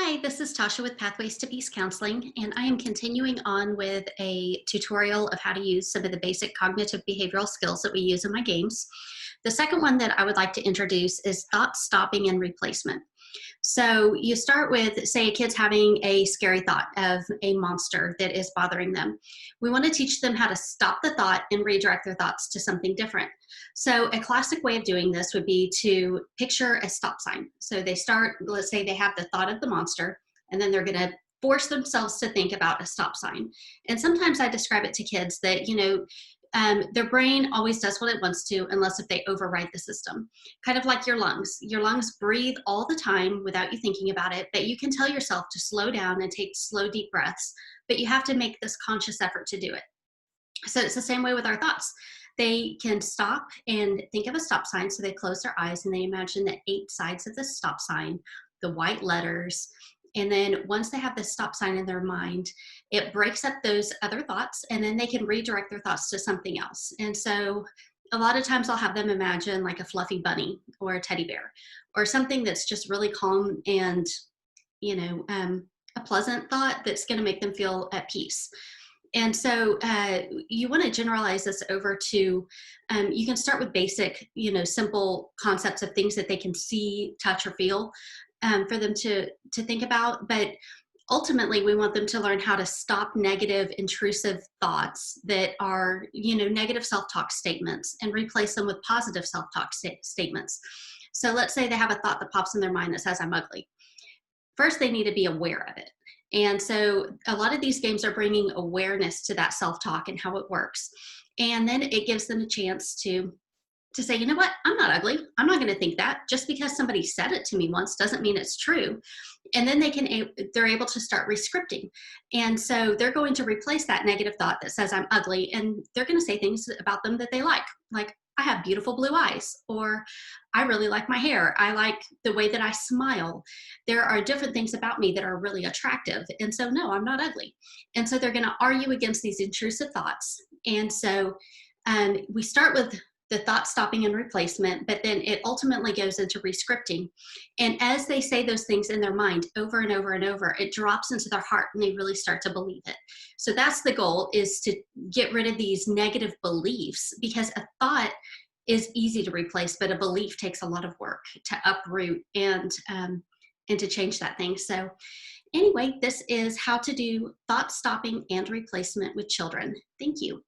Hi, this is Tasha with Pathways to Peace Counseling, and I am continuing on with a tutorial of how to use some of the basic cognitive behavioral skills that we use in my games. The second one that I would like to introduce is thought stopping and replacement. So you start with, say, a kid's having a scary thought of a monster that is bothering them. We want to teach them how to stop the thought and redirect their thoughts to something different. So a classic way of doing this would be to picture a stop sign. So they start, let's say they have the thought of the monster, and then they're going to force themselves to think about a stop sign. And sometimes I describe it to kids that, their brain always does what it wants to unless if they override the system. Kind of like your lungs. Your lungs breathe all the time without you thinking about it, but you can tell yourself to slow down and take slow, deep breaths, but you have to make this conscious effort to do it. So it's the same way with our thoughts. They can stop and think of a stop sign. So they close their eyes and they imagine the 8 sides of the stop sign, the white letters. And then once they have the stop sign in their mind, it breaks up those other thoughts and then they can redirect their thoughts to something else. And so a lot of times I'll have them imagine like a fluffy bunny or a teddy bear or something that's just really calm and, you know, um, a pleasant thought that's going to make them feel at peace. And so you want to generalize this over to, you can start with basic, simple concepts of things that they can see, touch, or feel for them to think about. But ultimately, we want them to learn how to stop negative, intrusive thoughts that are, negative self-talk statements and replace them with positive self-talk statements. So let's say they have a thought that pops in their mind that says, I'm ugly. First, they need to be aware of it. And so a lot of these games are bringing awareness to that self-talk and how it works. And then it gives them a chance to say, you know what, I'm not ugly. I'm not going to think that. Just because somebody said it to me once doesn't mean it's true. And then they're able to start rescripting. And so they're going to replace that negative thought that says I'm ugly, and they're going to say things about them that they like I have beautiful blue eyes, or I really like my hair. I like the way that I smile. There are different things about me that are really attractive. And so, no, I'm not ugly. And so they're going to argue against these intrusive thoughts. And so we start with the thought stopping and replacement, but then it ultimately goes into rescripting. And as they say those things in their mind over and over and over, it drops into their heart and they really start to believe it. So that's the goal, is to get rid of these negative beliefs, because a thought is easy to replace, but a belief takes a lot of work to uproot and to change that thing. So anyway, this is how to do thought stopping and replacement with children. Thank you.